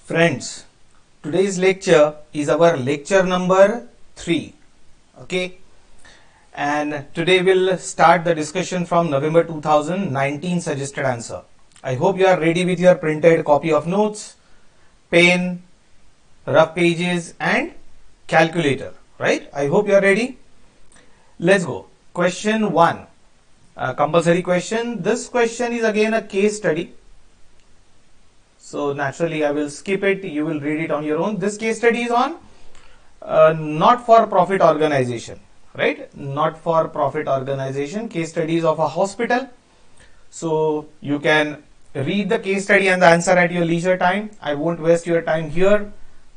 Friends, today's lecture is our lecture number 3. Okay, and today we'll start the discussion from November 2019 suggested answer. I hope you are ready with your printed copy of notes, pen, rough pages and calculator, right? I hope you are ready. Let's go. Question 1, compulsory question. This question is again a case study. So naturally I will skip it, you will read it on your own. This case study is on not-for-profit organization, right? Not-for-profit organization, case studies of a hospital. So you can read the case study and the answer at your leisure time. I won't waste your time here.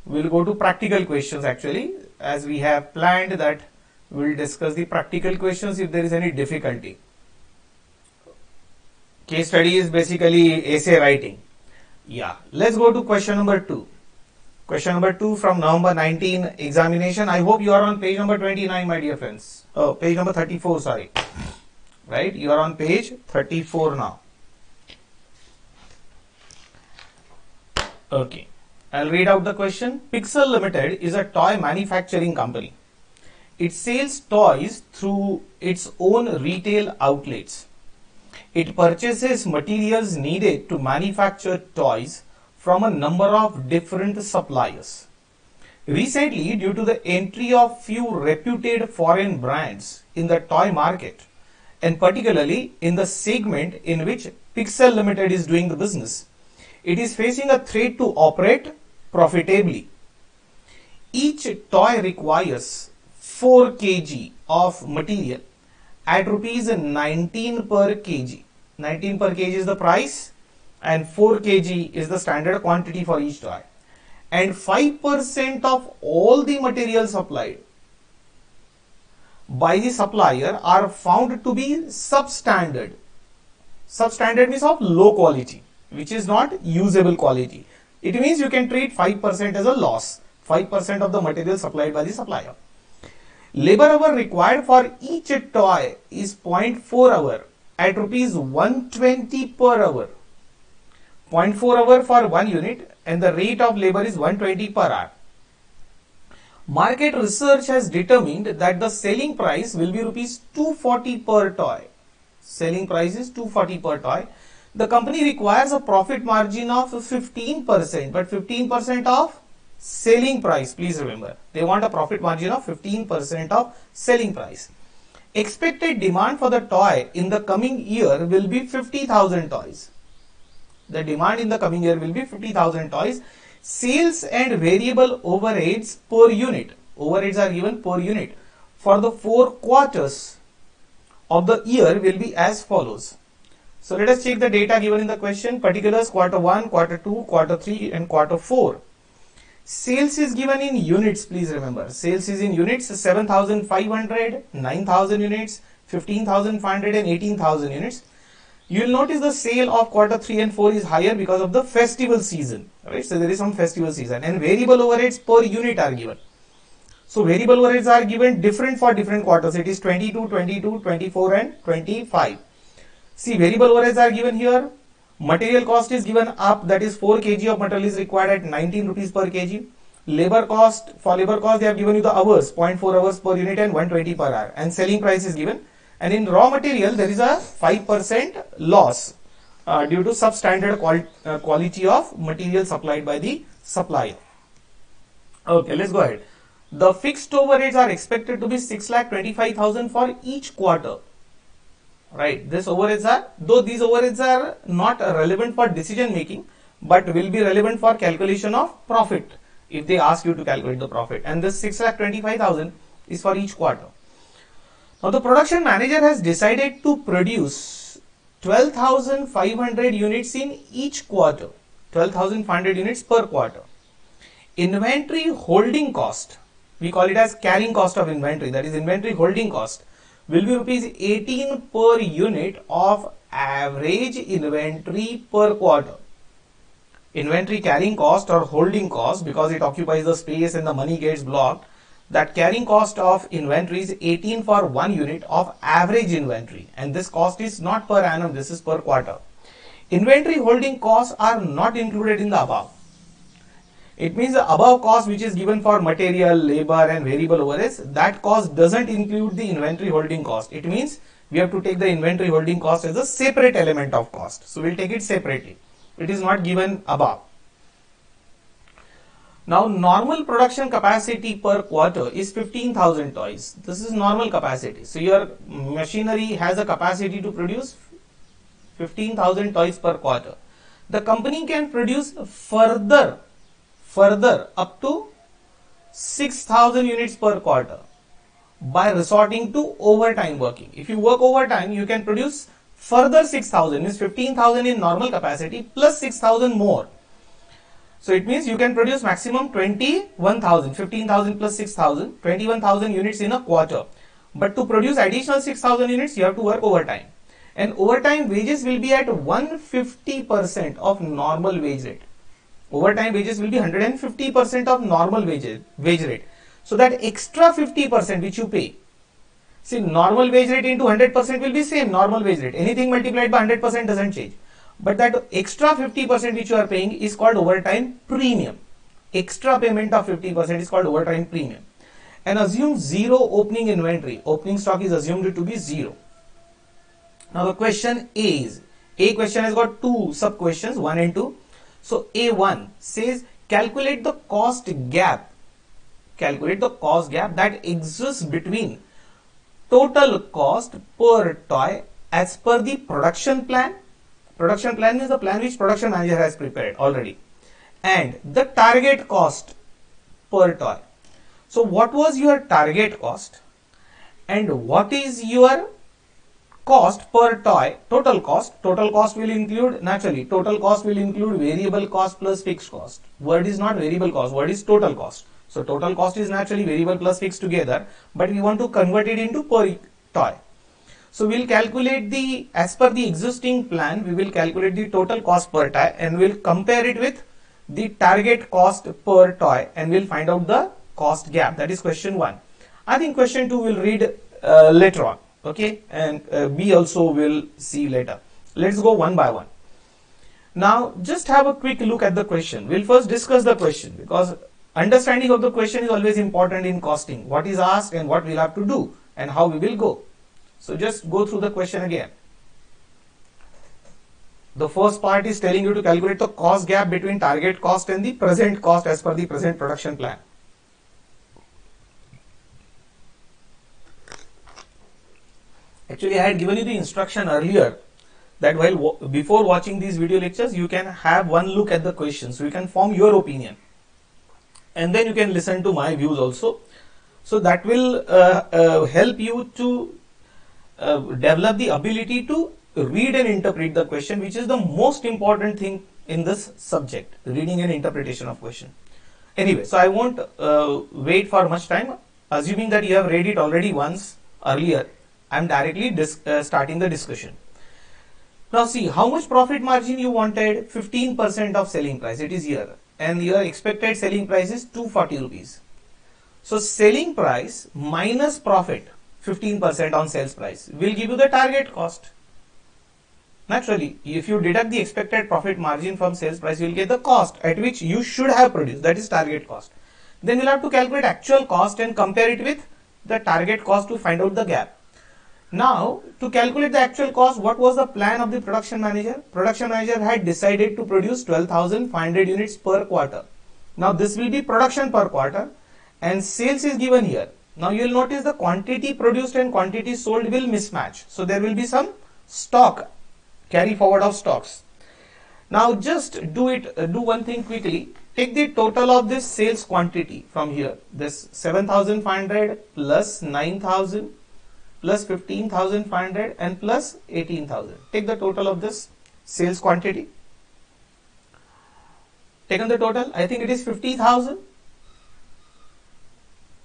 We'll go to practical questions actually, as we have planned that we'll discuss the practical questions if there is any difficulty. Case study is basically essay writing. Yeah, let's go to question number 2. Question number 2 from November 19 examination. I hope you are on page number 29, my dear friends. Oh, page number 34, sorry. Right, you are on page 34 now. Okay, I'll read out the question. Pixel Limited is a toy manufacturing company. It sells toys through its own retail outlets. It purchases materials needed to manufacture toys from a number of different suppliers. Recently, due to the entry of few reputed foreign brands in the toy market, and particularly in the segment in which Pixel Limited is doing the business, it is facing a threat to operate profitably. Each toy requires 4 kg of material at rupees 19 per kg. 19 per kg is the price and 4 kg is the standard quantity for each toy. And 5% of all the material supplied by the supplier are found to be substandard. Substandard means of low quality, which is not usable quality. It means you can treat 5% as a loss. 5% of the material supplied by the supplier. Labor hour required for each toy is 0.4 hour at rupees 120 per hour. 0.4 hour for 1 unit and the rate of labor is 120 per hour. Market research has determined that the selling price will be rupees 240 per toy. Selling price is 240 per toy. The company requires a profit margin of 15%, but 15% of selling price, please remember, they want a profit margin of 15% of selling price. Expected demand for the toy in the coming year will be 50,000 toys. The demand in the coming year will be 50,000 toys. Sales and variable overheads per unit. Overheads are given per unit. For the 4 quarters of the year will be as follows. So let us check the data given in the question. Particulars quarter 1, quarter 2, quarter 3 and quarter 4. Sales is given in units, please remember. Sales is in units, 7,500, 9,000 units, 15,500 and 18,000 units. You will notice the sale of quarter 3 and 4 is higher because of the festival season. Right? So there is some festival season and variable overheads per unit are given. So variable overheads are given different for different quarters. It is 22, 22, 24 and 25. See, variable overheads are given here. Material cost is given up, that is 4 kg of material is required at 19 rupees per kg. Labor cost, for labor cost they have given you the hours, 0.4 hours per unit and 120 per hour, and selling price is given. And in raw material there is a 5% loss due to substandard quality of material supplied by the supplier. Okay, let's go ahead. The fixed overheads are expected to be 6,25,000 for each quarter. Right, this overheads are, though these overheads are not relevant for decision making, but will be relevant for calculation of profit if they ask you to calculate the profit. And this 6,25,000 is for each quarter. Now the production manager has decided to produce 12,500 units in each quarter. 12,500 units per quarter. Inventory holding cost, we call it as carrying cost of inventory, that is inventory holding cost, will be rupees 18 per unit of average inventory per quarter. Inventory carrying cost or holding cost, because it occupies the space and the money gets blocked, that carrying cost of inventory is 18 for 1 unit of average inventory, and this cost is not per annum, this is per quarter. Inventory holding costs are not included in the above. It means the above cost which is given for material, labor and variable overheads, that cost doesn't include the inventory holding cost. It means we have to take the inventory holding cost as a separate element of cost. So we'll take it separately. It is not given above. Now normal production capacity per quarter is 15,000 toys. This is normal capacity. So your machinery has a capacity to produce 15,000 toys per quarter. The company can produce further up to 6,000 units per quarter by resorting to overtime working. If you work overtime, you can produce further 6,000, means 15,000 in normal capacity plus 6,000 more. So it means you can produce maximum 21,000, 15,000 plus 6,000, 21,000 units in a quarter. But to produce additional 6,000 units, you have to work overtime. And overtime wages will be at 150% of normal wage rate. Overtime wages will be 150% of normal wage rate. So that extra 50% which you pay, see, normal wage rate into 100% will be same normal wage rate. Anything multiplied by 100% doesn't change. But that extra 50% which you are paying is called overtime premium. Extra payment of 50% is called overtime premium. And assume zero opening inventory. Opening stock is assumed to be zero. Now the question is, A question has got two sub questions, 1 and 2. So A1 says calculate the cost gap. Calculate the cost gap that exists between total cost per toy as per the production plan. Production plan is the plan which production manager has prepared already, and the target cost per toy. So what was your target cost and what is your cost per toy? Total cost will include, naturally total cost will include variable cost plus fixed cost. Word is not variable cost, word is total cost. So total cost is naturally variable plus fixed together, but we want to convert it into per toy. So we'll calculate the, as per the existing plan, we will calculate the total cost per toy and we'll compare it with the target cost per toy and we'll find out the cost gap. That is question 1. I think question 2 we'll read later on. Okay, and B also will see later. Let's go one by one. Now just have a quick look at the question. We'll first discuss the question because understanding of the question is always important in costing. What is asked and what we'll have to do and how we will go. So just go through the question again. The first part is telling you to calculate the cost gap between target cost and the present cost as per the present production plan. Actually, I had given you the instruction earlier that before watching these video lectures, you can have one look at the question. So you can form your opinion. And then you can listen to my views also. So that will help you to develop the ability to read and interpret the question, which is the most important thing in this subject, reading and interpretation of question. Anyway, so I won't wait for much time. Assuming that you have read it already once earlier, I am directly starting the discussion. Now see, how much profit margin you wanted? 15% of selling price, it is here, and your expected selling price is 240 rupees. So selling price minus profit, 15% on sales price, will give you the target cost. Naturally, if you deduct the expected profit margin from sales price, you will get the cost at which you should have produced, that is target cost. Then you will have to calculate actual cost and compare it with the target cost to find out the gap. Now, to calculate the actual cost, what was the plan of the production manager? Production manager had decided to produce 12,500 units per quarter. Now, this will be production per quarter and sales is given here. Now, you will notice the quantity produced and quantity sold will mismatch. So, there will be some stock, carry forward of stocks. Now, just do one thing quickly. Take the total of this sales quantity from here. This 7,500 plus 9,000 plus 15,500 and plus 18,000. Take the total of this sales quantity. Taken the total, I think it is 50,000.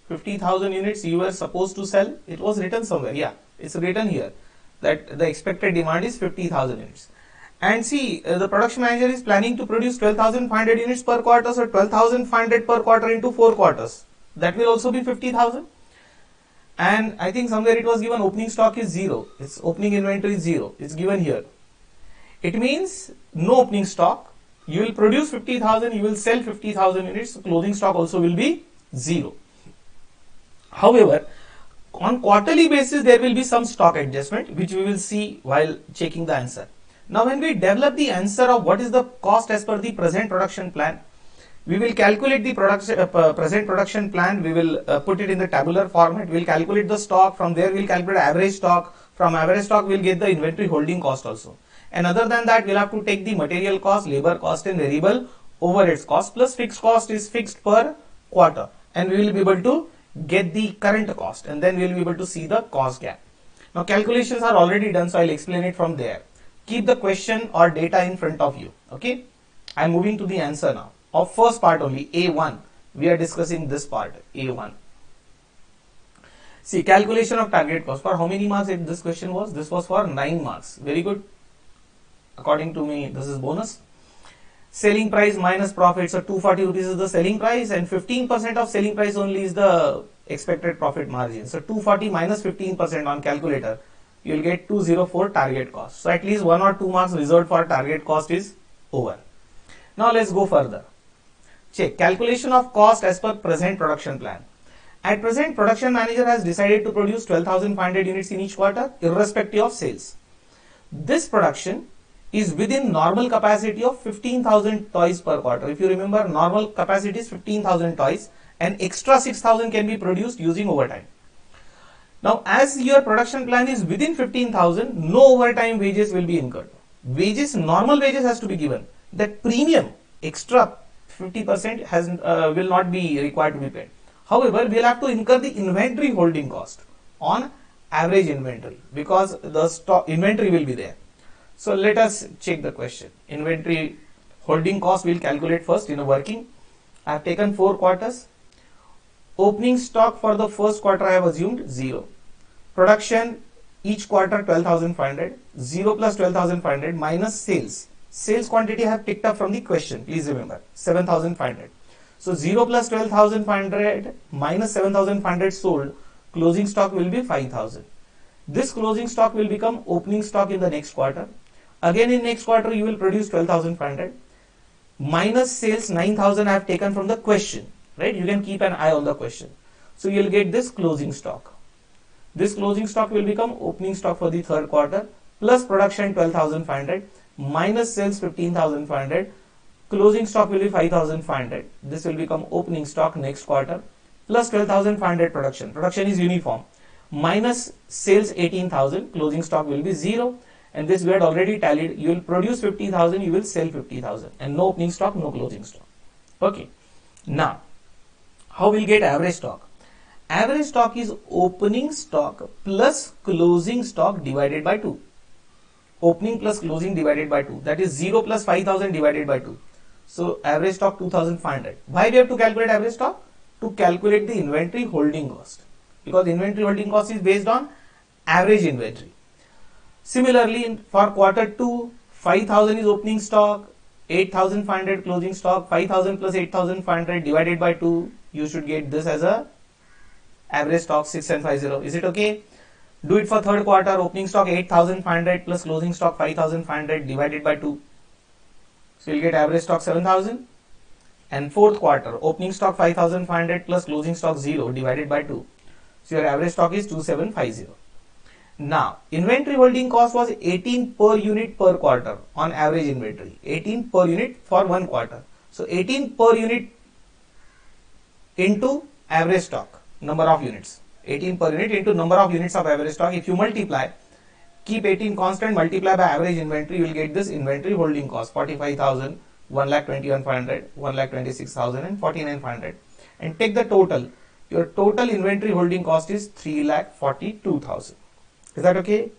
50,000 units you were supposed to sell. It was written somewhere. Yeah, it's written here that the expected demand is 50,000 units. And see, the production manager is planning to produce 12,500 units per quarter. So 12,500 per quarter into 4 quarters. That will also be 50,000. And I think somewhere it was given opening stock is 0. Its opening inventory is 0. It's given here. It means no opening stock You will produce 50,000, you will sell 50,000 units, so closing stock also will be 0. However, on quarterly basis, there will be some stock adjustment, which we will see while checking the answer. Now, when we develop the answer of what is the cost as per the present production plan, we will calculate the present production plan. We will put it in the tabular format. We will calculate the stock. From there, we will calculate average stock. From average stock, we will get the inventory holding cost also. And other than that, we'll have to take the material cost, labor cost, and variable overheads cost, plus fixed cost is fixed per quarter. And we will be able to get the current cost, and then we will be able to see the cost gap. Now, calculations are already done, so I'll explain it from there. Keep the question or data in front of you. Okay, I'm moving to the answer now of first part only, A1. We are discussing this part, A1. See, calculation of target cost. For how many marks this question was? This was for 9 marks. Very good. According to me, this is bonus. Selling price minus profit. So 240 rupees is the selling price, and 15% of selling price only is the expected profit margin. So 240 minus 15% on calculator, you will get 204 target cost. So at least 1 or 2 marks reserved for target cost is over. Now let's go further. Check calculation of cost as per present production plan. At present, production manager has decided to produce 12,500 units in each quarter, irrespective of sales. This production is within normal capacity of 15,000 toys per quarter. If you remember, normal capacity is 15,000 toys, and extra 6,000 can be produced using overtime. Now, as your production plan is within 15,000, no overtime wages will be incurred. Wages, normal wages has to be given. That premium, extra 50% will not be required to be paid. However, we will have to incur the inventory holding cost on average inventory, because the stock inventory will be there. So let us check the question. Inventory holding cost we will calculate first in a working. I have taken 4 quarters. Opening stock for the first quarter I have assumed 0. Production each quarter 12,500. 0 plus 12,500 minus sales. Sales quantity I have picked up from the question. Please remember 7,500. So 0 plus 12,500 minus 7,500 sold. Closing stock will be 5,000. This closing stock will become opening stock in the next quarter. Again in next quarter you will produce 12,500 minus sales 9,000 I have taken from the question, right? You can keep an eye on the question. So you will get this closing stock. This closing stock will become opening stock for the third quarter, plus production 12,500 minus sales 15,500. Closing stock will be 5,500. This will become opening stock next quarter, plus 12,500 production. Production is uniform. Minus sales 18,000, closing stock will be 0, and this we had already tallied. You will produce 50,000, you will sell 50,000, and no opening stock, no closing stock. Okay. Now, how will get average stock? Average stock is opening stock plus closing stock divided by 2. Opening plus closing divided by 2. That is 0 plus 5,000 divided by 2. So average stock 2,500. Why we have to calculate average stock? To calculate the inventory holding cost. Because inventory holding cost is based on average inventory. Similarly, for quarter 2, 5,000 is opening stock, 8,500 closing stock, 5,000 plus 8,500 divided by 2, you should get this as a average stock 6750. Is it okay? Do it for third quarter, opening stock 8,500 plus closing stock 5,500 divided by 2. So you'll get average stock 7,000. And fourth quarter, opening stock 5,500 plus closing stock 0 divided by 2. So your average stock is 2750. Now, inventory holding cost was 18 per unit per quarter on average inventory. 18 per unit for one quarter. So 18 per unit into average stock, number of units. 18 per unit into number of units of average stock. If you multiply, keep 18 constant, multiply by average inventory, you will get this inventory holding cost 45,000, 1,21,500, 1,26,000 and 49,500. And take the total. Your total inventory holding cost is 3,42,000. Is that okay?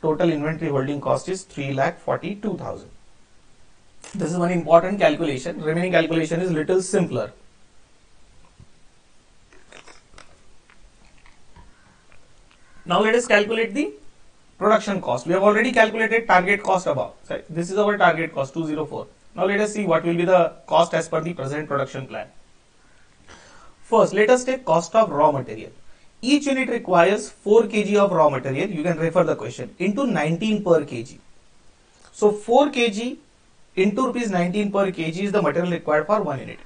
Total inventory holding cost is 3,42,000. This is one important calculation. Remaining calculation is little simpler. Now let us calculate the production cost. We have already calculated target cost above. So this is our target cost 204. Now let us see what will be the cost as per the present production plan. First, let us take cost of raw material. Each unit requires 4 kg of raw material. You can refer the question into 19 per kg. So 4 kg into rupees 19 per kg is the material required for 1 unit.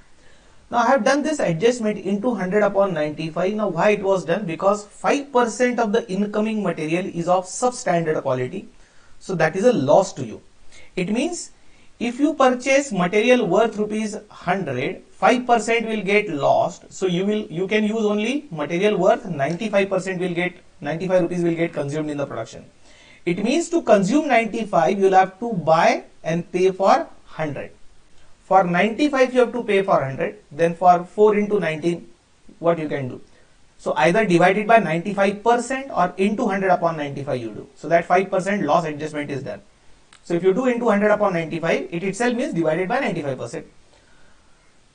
Now I have done this adjustment into 100 upon 95. Now why it was done? Because 5% of the incoming material is of substandard quality. So that is a loss to you. It means if you purchase material worth rupees 100, 5% will get lost. So you can use only material worth 95% will get 95 rupees will get consumed in the production. It means to consume 95 you will have to buy and pay for 100. For 95 you have to pay for 100. Then for 4 into 19 what you can do? So either divide it by 95% or into 100 upon 95 you do. So that 5% loss adjustment is done. So if you do into 100 upon 95, it itself means divided by 95%.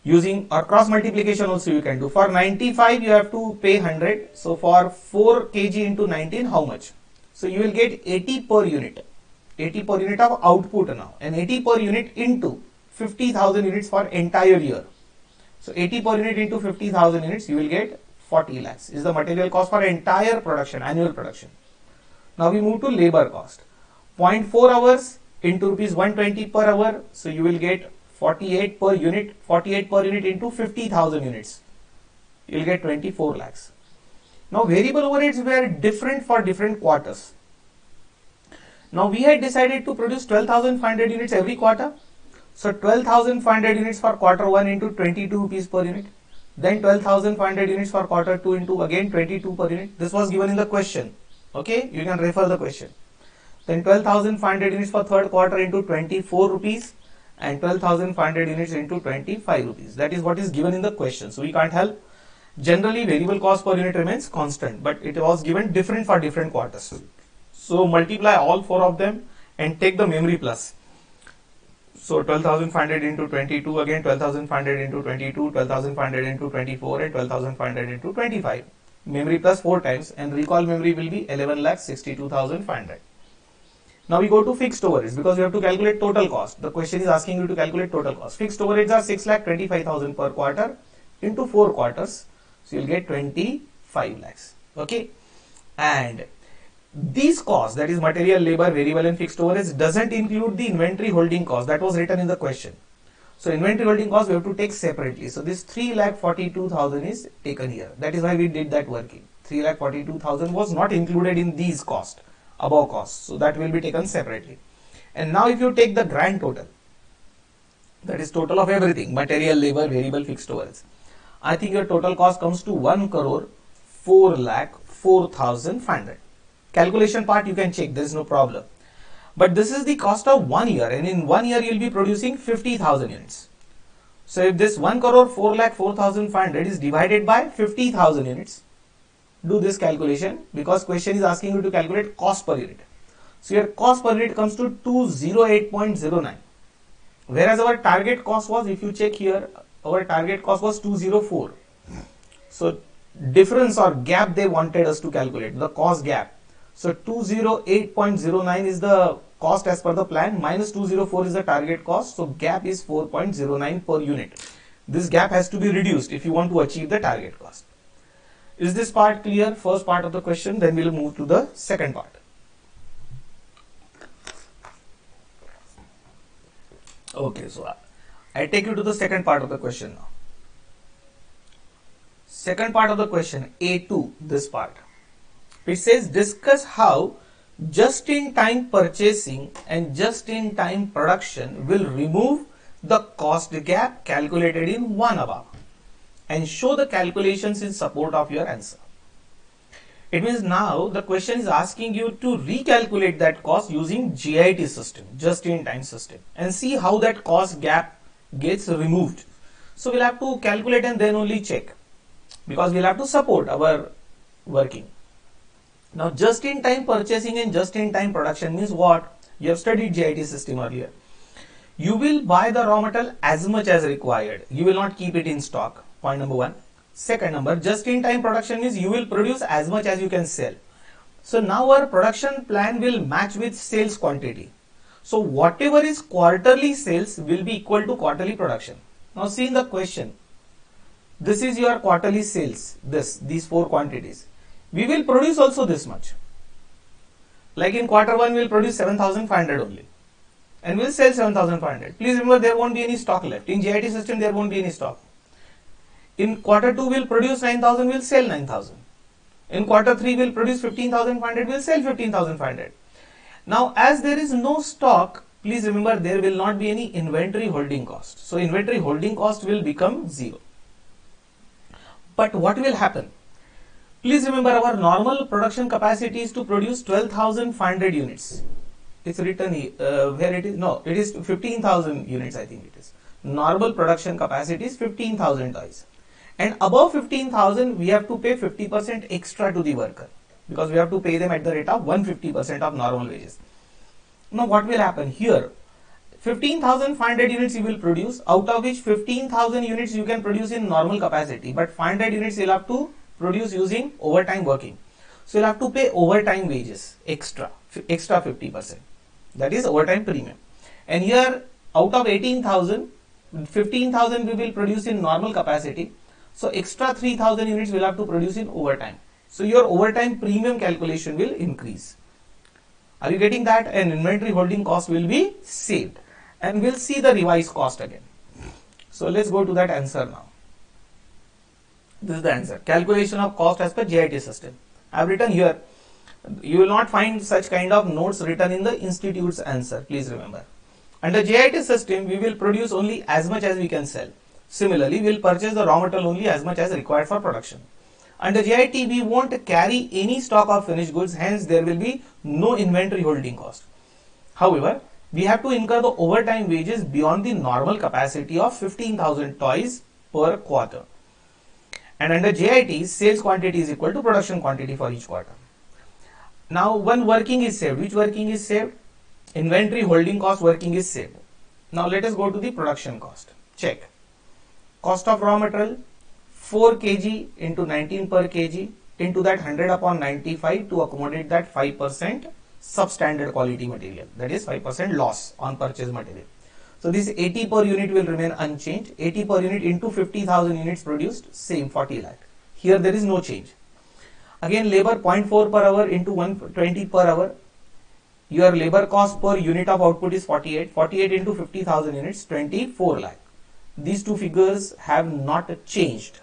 Using or cross multiplication also you can do. For 95 you have to pay 100. So for 4 kg into 19 how much? So you will get 80 per unit. 80 per unit of output now, and 80 per unit into 50,000 units for entire year. So 80 per unit into 50,000 units you will get 40 lakhs is the material cost for entire production, annual production. Now we move to labor cost. 0.4 hours into rupees 120 per hour. So you will get 48 per unit. 48 per unit into 50,000 units. You will get 24 lakhs. Now variable overheads were different for different quarters. Now we had decided to produce 12,500 units every quarter. So 12,500 units for quarter 1 into 22 rupees per unit. Then 12,500 units for quarter 2 into again 22 per unit. This was given in the question. Okay, you can refer the question. Then 12,500 units for third quarter into 24 rupees and 12,500 units into 25 rupees. That is what is given in the question. So we can't help. Generally variable cost per unit remains constant, but it was given different for different quarters. So multiply all 4 of them and take the memory plus. So 12,500 into 22, again 12,500 into 22, 12,500 into 24 and 12,500 into 25. Memory plus 4 times, and recall memory will be 11,62,500. Now we go to fixed overheads because we have to calculate total cost. The question is asking you to calculate total cost. Fixed overheads are 6,25,000 per quarter into 4 quarters. So you will get 25 lakhs. Okay. And these costs, that is material, labor, variable and fixed overheads, doesn't include the inventory holding cost that was written in the question. So inventory holding cost we have to take separately. So this 3,42,000 is taken here. That is why we did that working. 3,42,000 was not included in these costs, above costs. So that will be taken separately. And now if you take the grand total, that is total of everything, material, labor, variable, fixed overheads, I think your total cost comes to 1,04,04,500. Calculation part you can check, there is no problem. But this is the cost of 1 year, and in 1 year you will be producing 50,000 units. So if this 1,04,04,500 is divided by 50,000 units, do this calculation because question is asking you to calculate cost per unit. So your cost per unit comes to 208.09, whereas our target cost was, if you check here, our target cost was 204. So difference or gap they wanted us to calculate, the cost gap. So 208.09 is the cost as per the plan, minus 204 is the target cost. So gap is 4.09 per unit. This gap has to be reduced if you want to achieve the target cost. Is this part clear? First part of the question, then we will move to the second part. Okay, so I take you to the second part of the question now. Second part of the question, A2, this part. It says discuss how just-in-time purchasing and just-in-time production will remove the cost gap calculated in one above and show the calculations in support of your answer. It means now the question is asking you to recalculate that cost using JIT system, just-in-time system, and see how that cost gap gets removed. So we'll have to calculate and then only check because we'll have to support our working. Now just-in-time purchasing and just-in-time production means what? You have studied JIT system earlier. You will buy the raw material as much as required. You will not keep it in stock. Point number 1. Second number, just-in-time production means you will produce as much as you can sell. So now our production plan will match with sales quantity. So whatever is quarterly sales will be equal to quarterly production. Now see in the question, this is your quarterly sales, these 4 quantities. We will produce also this much. Like in quarter 1 we will produce 7,500 only. and we'll sell 7,500. Please remember, there won't be any stock left. In JIT system, there won't be any stock. In quarter 2, we'll produce 9,000, we'll sell 9,000. In quarter 3, we'll produce 15,500, we'll sell 15,500. Now, as there is no stock, please remember, there will not be any inventory holding cost. So, inventory holding cost will become 0. But what will happen? Please remember, our normal production capacity is to produce 12,500 units. It's written here, where it is, no, it is 15,000 units, I think it is. Normal production capacity is 15,000 toys. And above 15,000, we have to pay 50% extra to the worker, because we have to pay them at the rate of 150% of normal wages. Now, what will happen here? 15,500 units you will produce, out of which 15,000 units you can produce in normal capacity, but 500 units you'll have to produce using overtime working. So, you'll have to pay overtime wages extra 50%. That is overtime premium. And here, out of 18,000, 15,000 we will produce in normal capacity. So, extra 3,000 units will have to produce in overtime. So, your overtime premium calculation will increase. Are you getting that? And inventory holding cost will be saved. And we'll see the revised cost again. So, let's go to that answer now. This is the answer. Calculation of cost as per JIT system. I have written here. You will not find such kind of notes written in the institute's answer. Please remember. Under JIT system, we will produce only as much as we can sell. Similarly, we will purchase the raw material only as much as required for production. Under JIT, we won't carry any stock of finished goods, hence there will be no inventory holding cost. However, we have to incur the overtime wages beyond the normal capacity of 15,000 toys per quarter. And under JIT, sales quantity is equal to production quantity for each quarter. Now, one working is saved. Which working is saved? Inventory holding cost working is saved. Now, let us go to the production cost. Check. Cost of raw material 4 kg into 19 per kg into that 100 upon 95 to accommodate that 5% substandard quality material. That is 5% loss on purchase material. So, this 80 per unit will remain unchanged. 80 per unit into 50,000 units produced, same 40 lakh. Here there is no change. Again, labor 0.4 per hour into 120 per hour. Your labor cost per unit of output is 48. 48 into 50,000 units, 24 lakh. These two figures have not changed.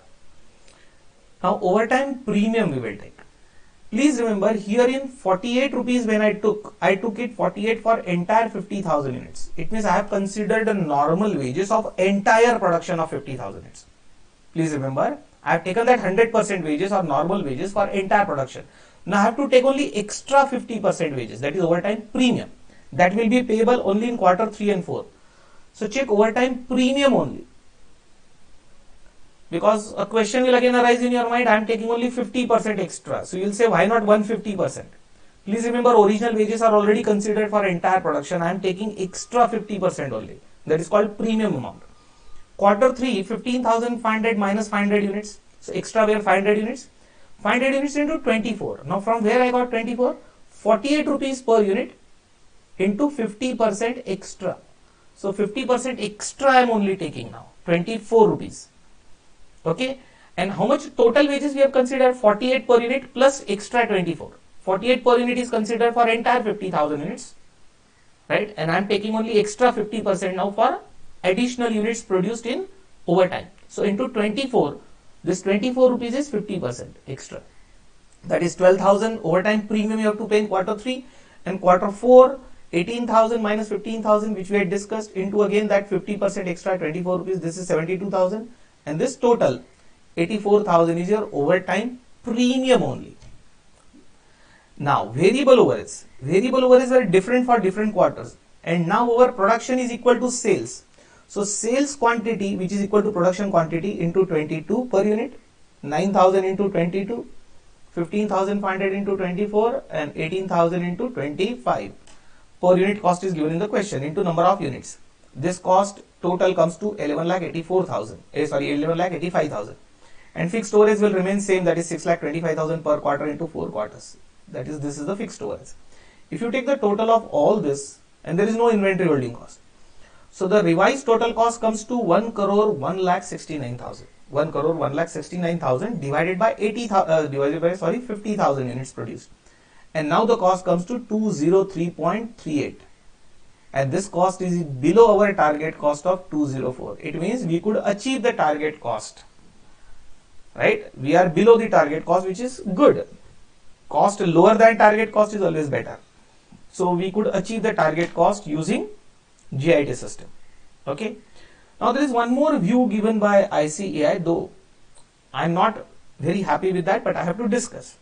Now, overtime premium we will take. Please remember, here in 48 rupees when I took it 48 for entire 50,000 units. It means I have considered the normal wages of entire production of 50,000 units. Please remember, I have taken that 100% wages or normal wages for entire production. Now I have to take only extra 50% wages, that is overtime premium. That will be payable only in quarter 3 and 4. So check overtime premium only. Because a question will again arise in your mind, I am taking only 50% extra. So you will say, why not 150%? Please remember, original wages are already considered for entire production. I am taking extra 50% only. That is called premium amount. Quarter 3, 15,500 minus 500 units. So extra were 500 units. 500 units into 24. Now from where I got 24? 48 rupees per unit into 50% extra. So 50% extra I am only taking now. 24 rupees. Okay. And how much total wages we have considered? 48 per unit plus extra 24. 48 per unit is considered for entire 50,000 units. Right. And I am taking only extra 50% now for additional units produced in overtime. So into 24, this 24 rupees is 50% extra. That is 12,000 overtime premium you have to pay in quarter 3, and quarter 4, 18,000 minus 15,000 which we had discussed into again that 50% extra 24 rupees. This is 72,000, and this total 84,000 is your overtime premium only. Now variable overheads. Variable overheads are different for different quarters, and now our production is equal to sales. So sales quantity, which is equal to production quantity, into 22 per unit, 9,000 into 22, 15,500 into 24, and 18,000 into 25 per unit cost is given in the question into number of units. This cost total comes to 11,85,000, and fixed storage will remain same, that is 6,25,000 per quarter into 4 quarters. That is, this is the fixed storage. If you take the total of all this, and there is no inventory holding cost, so the revised total cost comes to 1,169,000. 1,169,000 divided by 50,000 units produced. And now the cost comes to 203.38. and this cost is below our target cost of 204. It means we could achieve the target cost, right? We are below the target cost, which is good. Cost lower than target cost is always better. So we could achieve the target cost using GIT system. Okay. Now there is one more view given by ICAI, though I am not very happy with that, but I have to discuss.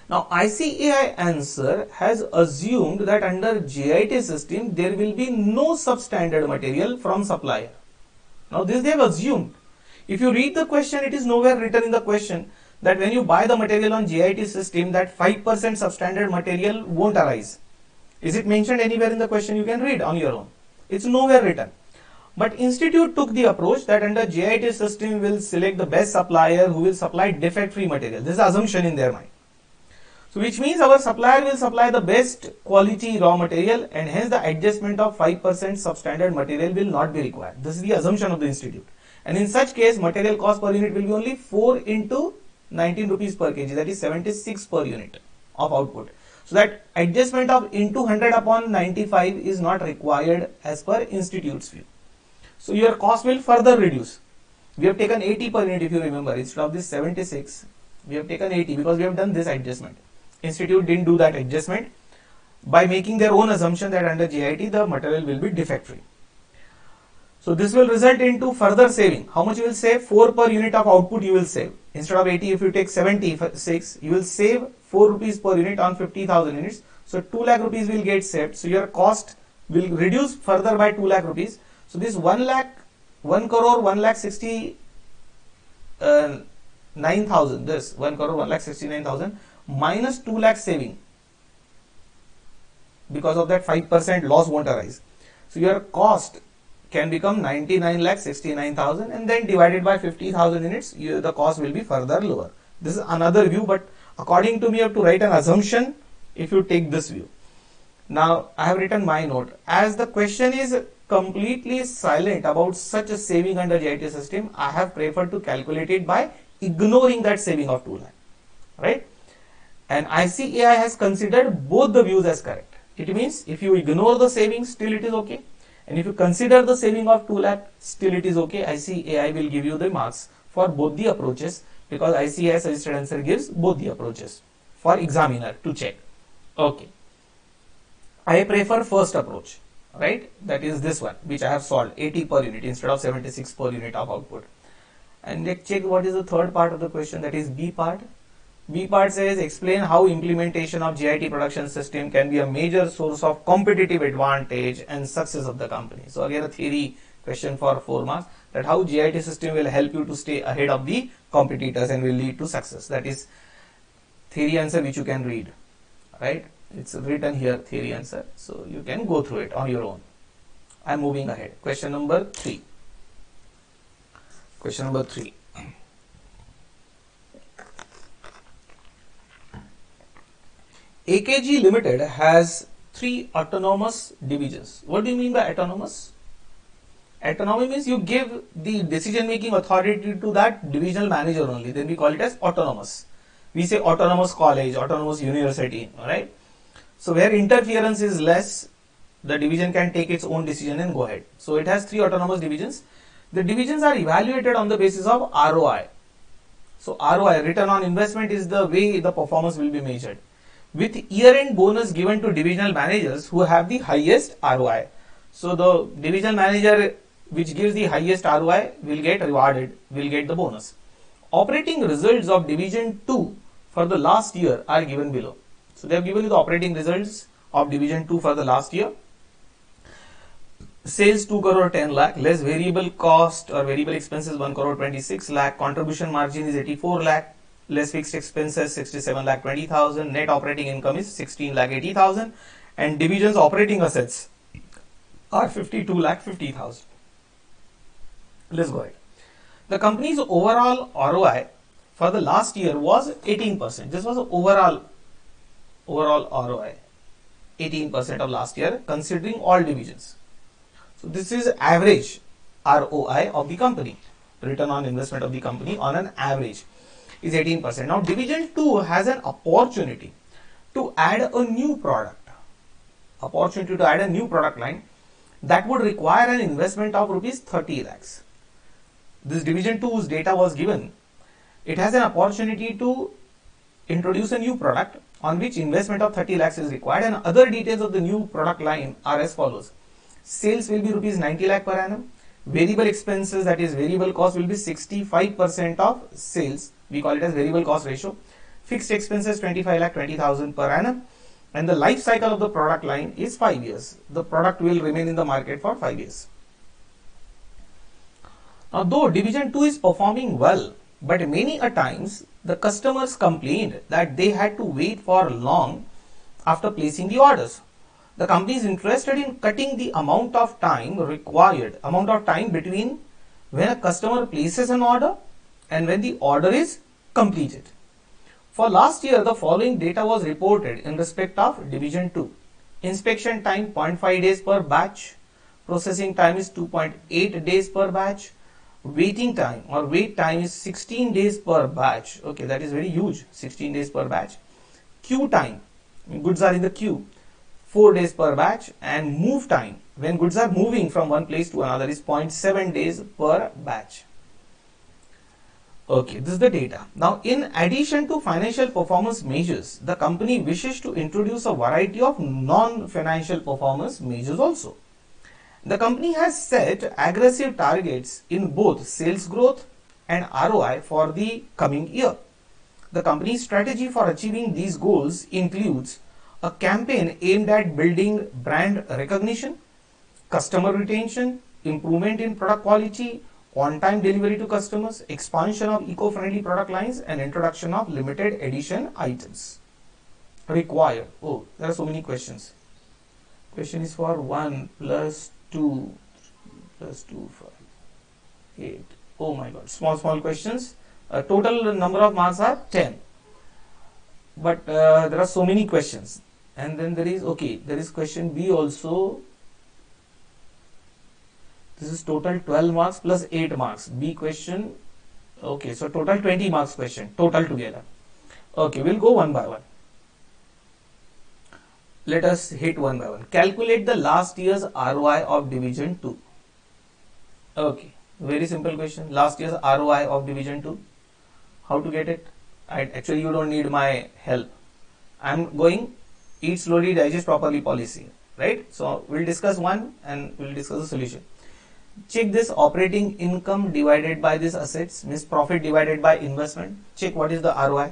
Now ICAI answer has assumed that under GIT system there will be no substandard material from supplier. Now this they have assumed. If you read the question, it is nowhere written in the question that when you buy the material on GIT system that 5% substandard material won't arise. Is it mentioned anywhere in the question? You can read on your own. It's nowhere written. But institute took the approach that under GIT system will select the best supplier who will supply defect free material. This is the assumption in their mind. So which means our supplier will supply the best quality raw material, and hence the adjustment of 5% substandard material will not be required. This is the assumption of the institute. And in such case, material cost per unit will be only 4 into 19 rupees per kg, that is 76 per unit of output. So that adjustment of into 100 upon 95 is not required as per institute's view. So your cost will further reduce. We have taken 80 per unit, if you remember. Instead of this 76, we have taken 80 because we have done this adjustment. Institute didn't do that adjustment by making their own assumption that under GIT the material will be defect free. So this will result into further saving. How much you will save? 4 per unit of output you will save. Instead of 80, if you take 76, you will save 4 rupees per unit on 50,000 units. So 2 lakh rupees will get saved. So your cost will reduce further by 2 lakh rupees. So this 1 crore 1 lakh 69,000, this 1 crore 1 lakh 69,000 minus 2 lakh saving, because of that 5% loss won't arise. So your cost can become 99 lakh 69,000, and then divided by 50,000 units, the cost will be further lower. This is another view, but according to me you have to write an assumption if you take this view. Now I have written my note. As the question is completely silent about such a saving under GIT system, I have preferred to calculate it by ignoring that saving of 2 lakh, right? And ICAI has considered both the views as correct. It means if you ignore the saving, still it is okay. And if you consider the saving of 2 lakh, still it is okay. ICAI will give you the marks for both the approaches, because ICAI suggested answer gives both the approaches for examiner to check. Okay. I prefer first approach, right? That is this one, which I have solved 80 per unit instead of 76 per unit of output. And let's check what is the third part of the question, that is B part. B part says explain how implementation of GIT production system can be a major source of competitive advantage and success of the company. So again a theory question for 4 marks, that how GIT system will help you to stay ahead of the competitors and will lead to success. That is theory answer which you can read, right? It's written here, theory answer, so you can go through it on your own. I'm moving ahead. Question number 3. Question number 3. AKG Limited has 3 autonomous divisions. What do you mean by autonomous? Autonomy means you give the decision making authority to that divisional manager only. Then we call it as autonomous. We say autonomous college, autonomous university, alright? So where interference is less, the division can take its own decision and go ahead. So it has 3 autonomous divisions. The divisions are evaluated on the basis of ROI. So ROI, return on investment, is the way the performance will be measured, with year-end bonus given to divisional managers who have the highest ROI. So the divisional manager which gives the highest ROI will get rewarded, will get the bonus. Operating results of division 2 for the last year are given below. So they have given you the operating results of division 2 for the last year. Sales 2 crore 10 lakh, less variable cost or variable expenses 1 crore 26 lakh, contribution margin is 84 lakh, less fixed expenses 67 lakh 20,000, net operating income is 16 lakh 80,000, and division's operating assets are 52 lakh 50,000. Let's go ahead. The company's overall ROI for the last year was 18%. This was the overall ROI, 18% of last year considering all divisions. So this is average ROI of the company, return on investment of the company on an average is 18%. Now division 2 has an opportunity to add a new product. opportunity to add a new product line, that would require an investment of rupees 30 lakhs. This division 2 whose data was given, it has an opportunity to introduce a new product on which investment of 30 lakhs is required, and other details of the new product line are as follows. Sales will be rupees 90 lakh per annum. Variable expenses, that is variable cost, will be 65% of sales. We call it as variable cost ratio. Fixed expenses 25 lakh 20,000 per annum. And the life cycle of the product line is 5 years. The product will remain in the market for 5 years. Now, though division 2 is performing well, but many a times the customers complained that they had to wait for long after placing the orders. The company is interested in cutting the amount of time between when a customer places an order and when the order is completed. For last year, the following data was reported in respect of division 2. Inspection time 0.5 days per batch, processing time is 2.8 days per batch, waiting time or wait time is 16 days per batch. Okay, that is very huge, 16 days per batch. Queue time, goods are in the queue, 4 days per batch, and move time when goods are moving from one place to another is 0.7 days per batch. Okay, this is the data. Now, in addition to financial performance measures, the company wishes to introduce a variety of non-financial performance measures also. The company has set aggressive targets in both sales growth and ROI for the coming year. The company's strategy for achieving these goals includes a campaign aimed at building brand recognition, customer retention, improvement in product quality, on-time delivery to customers, expansion of eco-friendly product lines, and introduction of limited edition items. Required. Oh, there are so many questions. Question is for 1 plus 2 plus 2, 5, 8. Oh my god, small questions. Total number of marks are 10. But there are so many questions. And then there is question B also. This is total 12 marks plus 8 marks. B question. Okay, so total 20 marks question, total together. Okay, we'll go one by one. Let us hit one by one. Calculate the last year's ROI of division 2. Okay, very simple question. Last year's ROI of division 2. How to get it? Actually, you don't need my help. I'm going eat slowly, digest properly policy, right? So we'll discuss one and we'll discuss the solution. Check this operating income divided by this assets, means profit divided by investment. Check what is the ROI.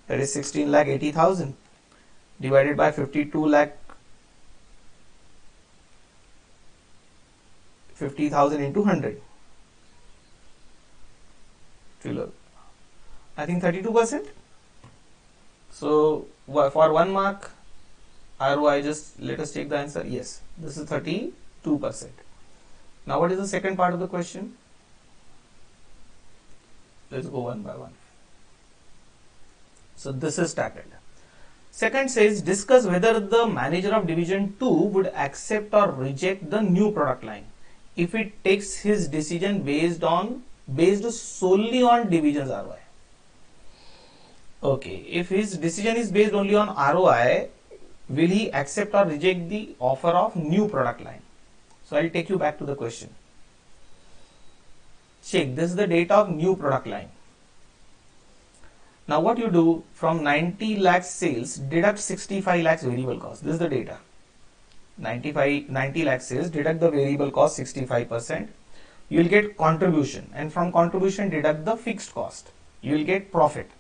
That is 16 lakh 80,000 divided by 52 lakh 50,000 into 100. I think 32%. So for 1 mark ROI, just let us take the answer. Yes, this is 32%. Now what is the second part of the question? Let's go one by one. So this is started. Second says, discuss whether the manager of division 2 would accept or reject the new product line if it takes his decision based solely on division's ROI. Okay, if his decision is based only on ROI, will he accept or reject the offer of new product line? So I'll take you back to the question. Check, this is the data of new product line. Now what you do, from 90 lakhs sales, deduct 65 lakhs variable cost. This is the data. 90 lakhs sales, deduct the variable cost 65%. You will get contribution, and from contribution deduct the fixed cost. You will get profit.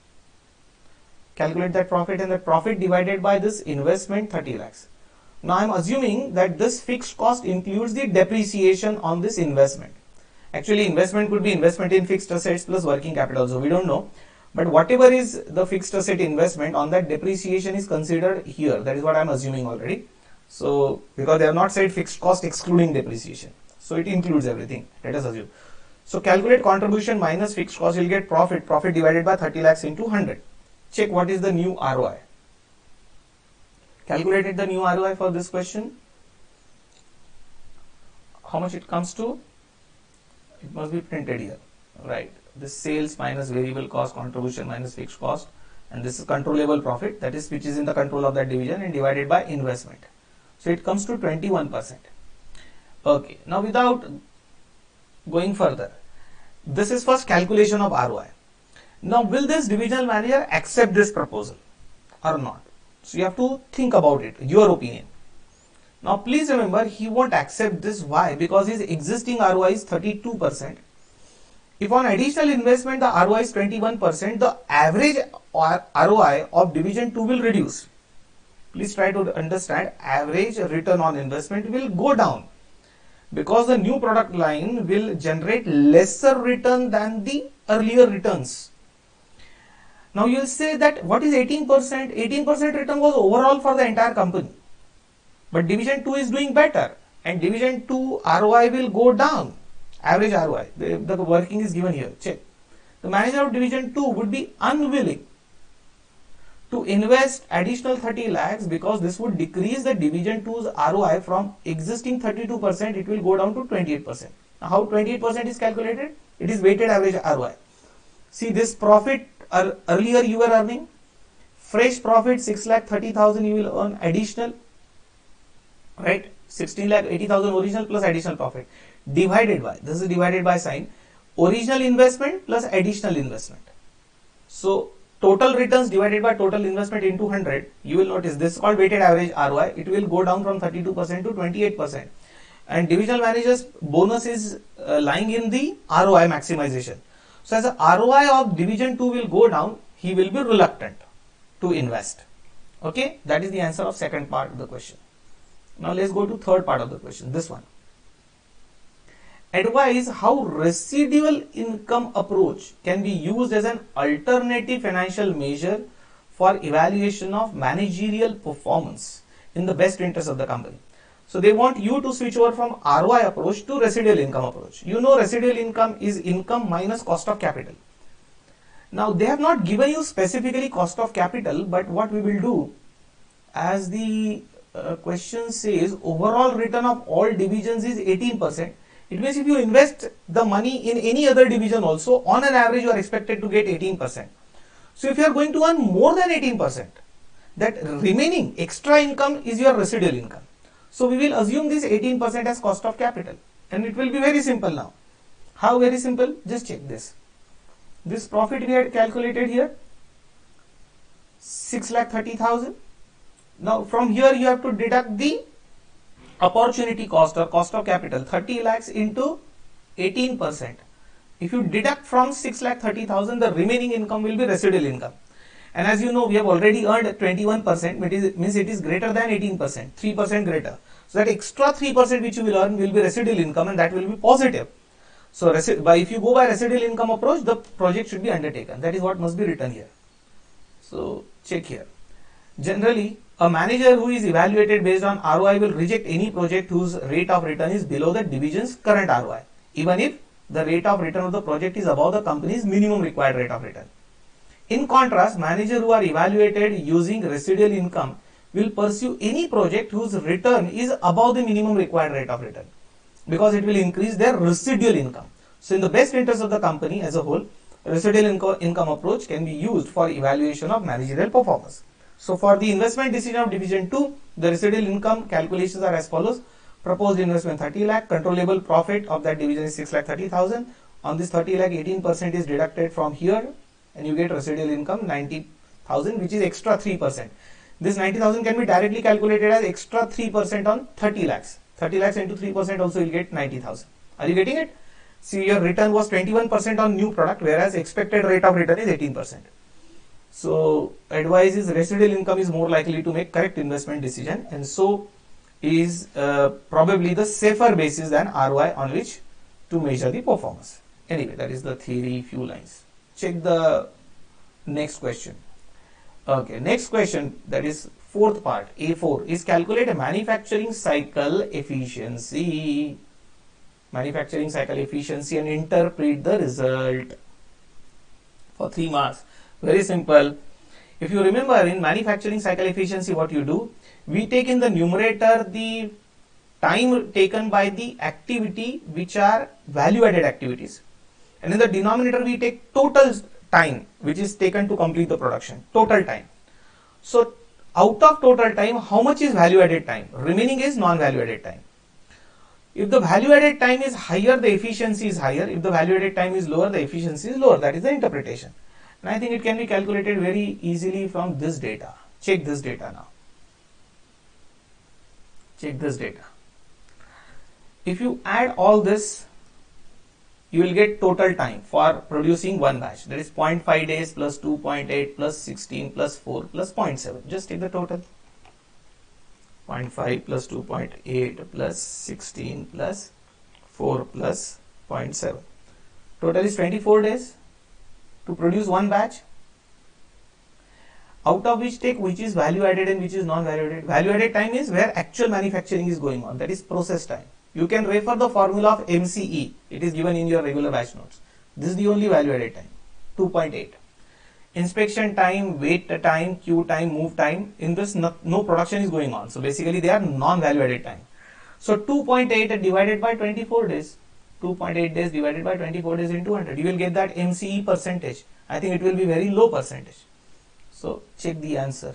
Calculate that profit, and the profit divided by this investment 30 lakhs. Now I am assuming that this fixed cost includes the depreciation on this investment. Actually, investment could be investment in fixed assets plus working capital, so we don't know. But whatever is the fixed asset investment, on that depreciation is considered here. That is what I am assuming already. So because they have not said fixed cost excluding depreciation, so it includes everything. Let us assume. So calculate contribution minus fixed cost, you will get profit. Profit divided by 30 lakhs into 100. Check what is the new ROI. Calculated the new ROI for this question. How much it comes to? It must be printed here, right? This sales minus variable cost, contribution minus fixed cost, and this is controllable profit, that is which is in the control of that division, and divided by investment. So it comes to 21%. Okay, now without going further, this is first calculation of ROI. Now will this divisional manager accept this proposal or not? So you have to think about it, your opinion. Now please remember, he won't accept this. Why? Because his existing ROI is 32%. If on additional investment the ROI is 21%, the average ROI of division 2 will reduce. Please try to understand, average return on investment will go down because the new product line will generate lesser return than the earlier returns. Now you will say that what is 18%? 18% return was overall for the entire company. But division 2 is doing better and division 2 ROI will go down. Average ROI, the working is given here. Check. The manager of division 2 would be unwilling to invest additional 30 lakhs because this would decrease the division 2's ROI from existing 32%, it will go down to 28%. Now how 28% is calculated? It is weighted average ROI. See this profit earlier you were earning, fresh profit 6,30,000 you will earn additional, right? 16,80,000 original plus additional profit divided by, this is divided by sign, original investment plus additional investment. So total returns divided by total investment into 100, you will notice this is called weighted average ROI. It will go down from 32% to 28%. And divisional manager's bonus is lying in the ROI maximization. So as the ROI of division 2 will go down, he will be reluctant to invest. Okay, that is the answer of second part of the question. Now let's go to third part of the question, this one. Advise how residual income approach can be used as an alternative financial measure for evaluation of managerial performance in the best interest of the company. So they want you to switch over from ROI approach to residual income approach. You know residual income is income minus cost of capital. Now they have not given you specifically cost of capital, but what we will do, as the question says overall return of all divisions is 18%. It means if you invest the money in any other division also, on an average you are expected to get 18%. So if you are going to earn more than 18%, that remaining extra income is your residual income. So we will assume this 18% as cost of capital and it will be very simple now. How very simple? Just check this. This profit we had calculated here, 6,30,000. Now from here you have to deduct the opportunity cost or cost of capital, 30 lakhs into 18%. If you deduct from 6,30,000, the remaining income will be residual income. And as you know, we have already earned 21%, which means it is greater than 18%, 3% greater. So that extra 3% which you will earn will be residual income and that will be positive. So if you go by residual income approach, the project should be undertaken. That is what must be written here. So check here. Generally, a manager who is evaluated based on ROI will reject any project whose rate of return is below the division's current ROI, even if the rate of return of the project is above the company's minimum required rate of return. In contrast, managers who are evaluated using residual income will pursue any project whose return is above the minimum required rate of return because it will increase their residual income. So in the best interest of the company as a whole, residual income approach can be used for evaluation of managerial performance. So for the investment decision of division 2, the residual income calculations are as follows. Proposed investment 30 lakh, controllable profit of that division is 6,30,000. On this 30 lakh, 18% is deducted from here and you get residual income 90,000, which is extra 3%. This 90,000 can be directly calculated as extra 3% on 30 lakhs. 30 lakhs into 3% also you will get 90,000. Are you getting it? See, your return was 21% on new product, whereas expected rate of return is 18%. So advice is residual income is more likely to make correct investment decision and so is probably the safer basis than ROI on which to measure the performance. Anyway, that is the theory, few lines. Check the next question. Okay, next question, that is fourth part, A4, is calculate a manufacturing cycle efficiency. Manufacturing cycle efficiency and interpret the result. For 3 marks. Very simple. If you remember, in manufacturing cycle efficiency, what you do, we take in the numerator the time taken by the activity which are value added activities, and in the denominator we take total time which is taken to complete the production, total time. So out of total time, how much is value added time? Remaining is non-value added time. If the value added time is higher, the efficiency is higher. If the value added time is lower, the efficiency is lower. That is the interpretation. And I think it can be calculated very easily from this data. Check this data now. Check this data. If you add all this, you will get total time for producing one batch. That is 0.5 days plus 2.8 plus 16 plus 4 plus 0.7. Just take the total. 0.5 plus 2.8 plus 16 plus 4 plus 0.7. Total is 24 days to produce one batch. Out of which take which is value added and which is non-value added. Value added time is where actual manufacturing is going on. That is process time. You can refer the formula of MCE. It is given in your regular batch notes. This is the only value added time. 2.8. Inspection time, wait time, queue time, move time. In this, no production is going on. So basically they are non-value added time. So 2.8 divided by 24 days. 2.8 days divided by 24 days into 100. You will get that MCE percentage. I think it will be very low percentage. So check the answer.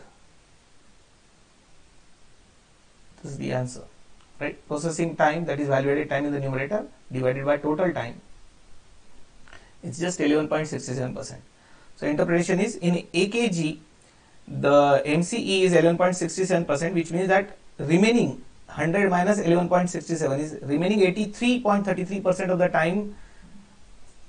This is the answer. Right? Processing time, that is value added time in the numerator, divided by total time. It's just 11.67%. So interpretation is in AKG, the MCE is 11.67%, which means that remaining 100 minus 11.67 is remaining 83.33% of the time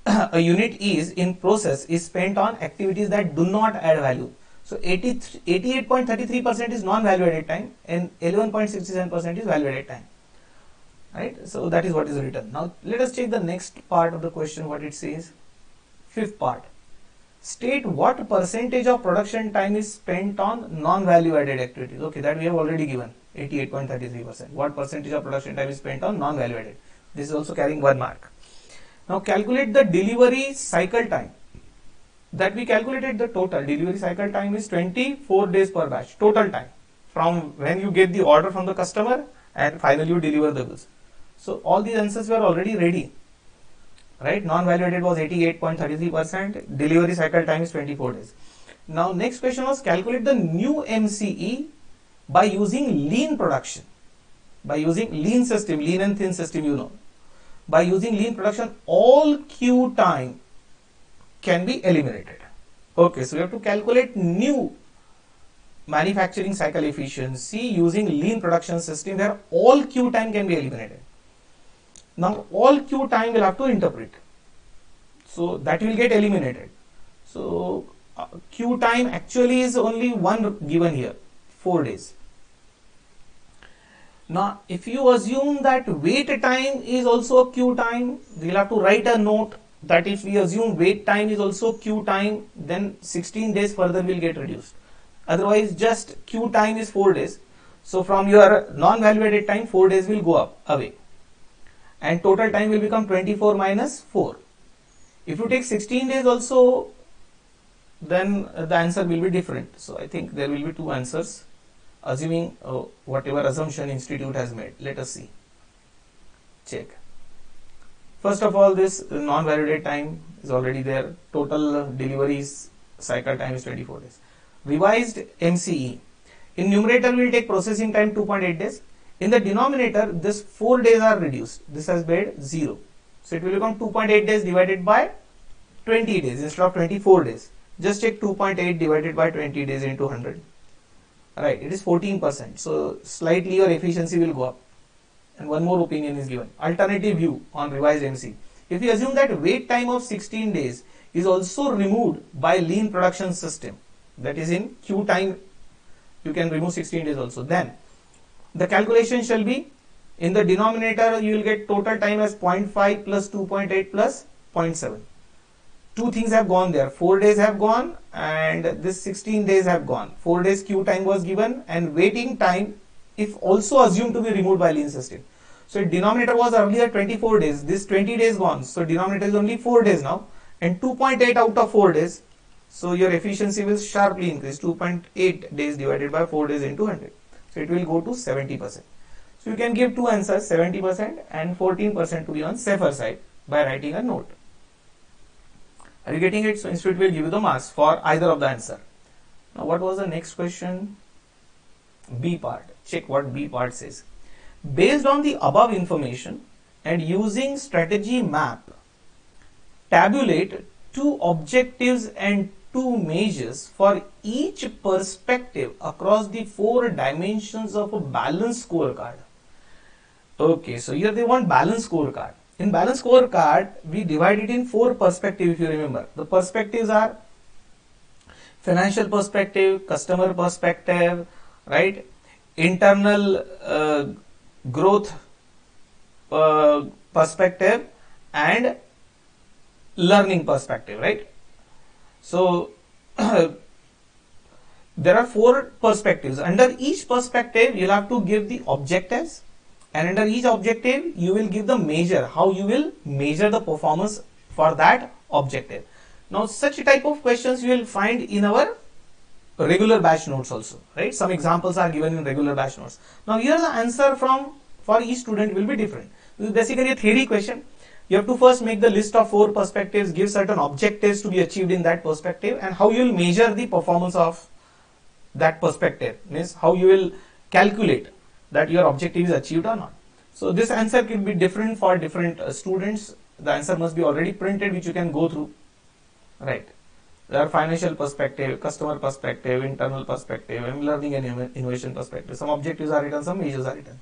a unit is in process is spent on activities that do not add value. So 88.33% is non-value added time and 11.67% is value added time. Right? So that is what is written. Now let us check the next part of the question, what it says. Fifth part. State what percentage of production time is spent on non-value added activities. Okay, that we have already given, 88.33%. What percentage of production time is spent on non-value added. This is also carrying 1 mark. Now calculate the delivery cycle time. That we calculated the total delivery cycle time is 24 days per batch, total time from when you get the order from the customer and finally you deliver the goods. So all these answers were already ready, right? Non-value added was 88.33%, delivery cycle time is 24 days. Now next question was calculate the new MCE by using lean production, by using lean system, lean and thin system, you know. By using lean production, all queue time can be eliminated. Okay, so we have to calculate new manufacturing cycle efficiency using lean production system where all queue time can be eliminated. Now all queue time will have to interpret. So that will get eliminated. So queue time actually is only one given here, 4 days. Now if you assume that wait time is also queue time, we will have to write a note that if we assume wait time is also queue time, then 16 days further will get reduced. Otherwise just queue time is 4 days. So from your non-value added time, 4 days will go away. And total time will become 24 minus 4. If you take 16 days also, then the answer will be different. So I think there will be 2 answers, assuming whatever assumption institute has made. Let us see. Check. First of all, this non-value time is already there. Total deliveries cycle time is 24 days. Revised MCE. In numerator, we will take processing time 2.8 days. In the denominator, this 4 days are reduced. This has made 0. So it will become 2.8 days divided by 20 days instead of 24 days. Just take 2.8 divided by 20 days into 100. Right, it is 14%. So slightly your efficiency will go up. And one more opinion is given. Alternative view on revised MC. If we assume that wait time of 16 days is also removed by lean production system, that is in queue time, you can remove 16 days also. Then the calculation shall be in the denominator, you will get total time as 0.5 plus 2.8 plus 0.7. 2 things have gone there. 4 days have gone and this 16 days have gone. 4 days queue time was given and waiting time if also assumed to be removed by lean system. So denominator was earlier 24 days, this 20 days gone, so denominator is only 4 days now and 2.8 out of 4 days, so your efficiency will sharply increase. 2.8 days divided by 4 days into 100, so it will go to 70%. So you can give 2 answers, 70% and 14% to be on safer side by writing a note. Are you getting it? So institute will give you the marks for either of the answer. Now what was the next question? B part. Check what B part says. Based on the above information and using strategy map, tabulate two objectives and two measures for each perspective across the 4 dimensions of a balanced scorecard. Okay, so here they want balanced scorecard. In balanced scorecard, we divide it in 4 perspectives if you remember. The perspectives are financial perspective, customer perspective, right? Internal growth perspective and learning perspective, right? So there are 4 perspectives. Under each perspective, you'll have to give the objectives, and under each objective, you will give the measure, how you will measure the performance for that objective. Now, such type of questions you will find in our regular batch notes also, right? Some examples are given in regular batch notes. Now, here the answer for each student will be different. This is basically a theory question. You have to first make the list of 4 perspectives, give certain objectives to be achieved in that perspective, and how you will measure the performance of that perspective, means how you will calculate that your objective is achieved or not. So this answer can be different for different students. The answer must be already printed, which you can go through, right? There are financial perspective, customer perspective, internal perspective, and learning and innovation perspective. Some objectives are written, some measures are written.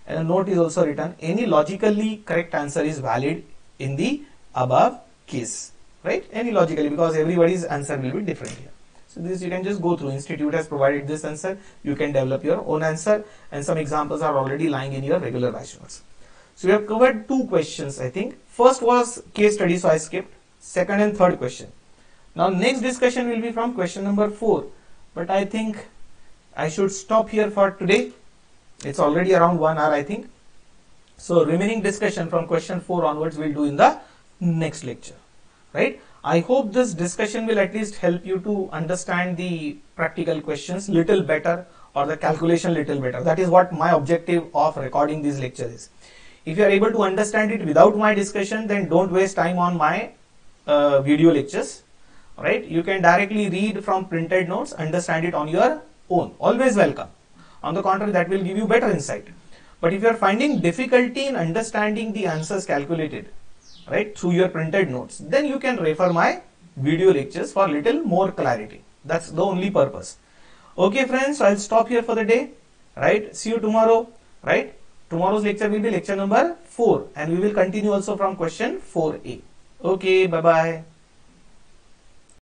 And a note is also written. Any logically correct answer is valid in the above case, right? Any logically, because everybody's answer will be different here. So this you can just go through. Institute has provided this answer. You can develop your own answer, and some examples are already lying in your regular batch notes. So we have covered 2 questions, I think. First was case study, so I skipped. Second and third question. Now next discussion will be from question number 4. But I think I should stop here for today. It's already around 1 hour, I think. So remaining discussion from question 4 onwards we'll do in the next lecture, right? I hope this discussion will at least help you to understand the practical questions little better, or the calculation little better. That is what my objective of recording these lectures is. If you are able to understand it without my discussion, then don't waste time on my video lectures, right? You can directly read from printed notes, understand it on your own. Always welcome. On the contrary, that will give you better insight. But if you are finding difficulty in understanding the answers calculated, right, through your printed notes, then you can refer my video lectures for little more clarity. That's the only purpose. Okay friends, so I'll stop here for the day, right? See you tomorrow, right? Tomorrow's lecture will be lecture number 4, and we will continue also from question 4a. Okay, bye bye.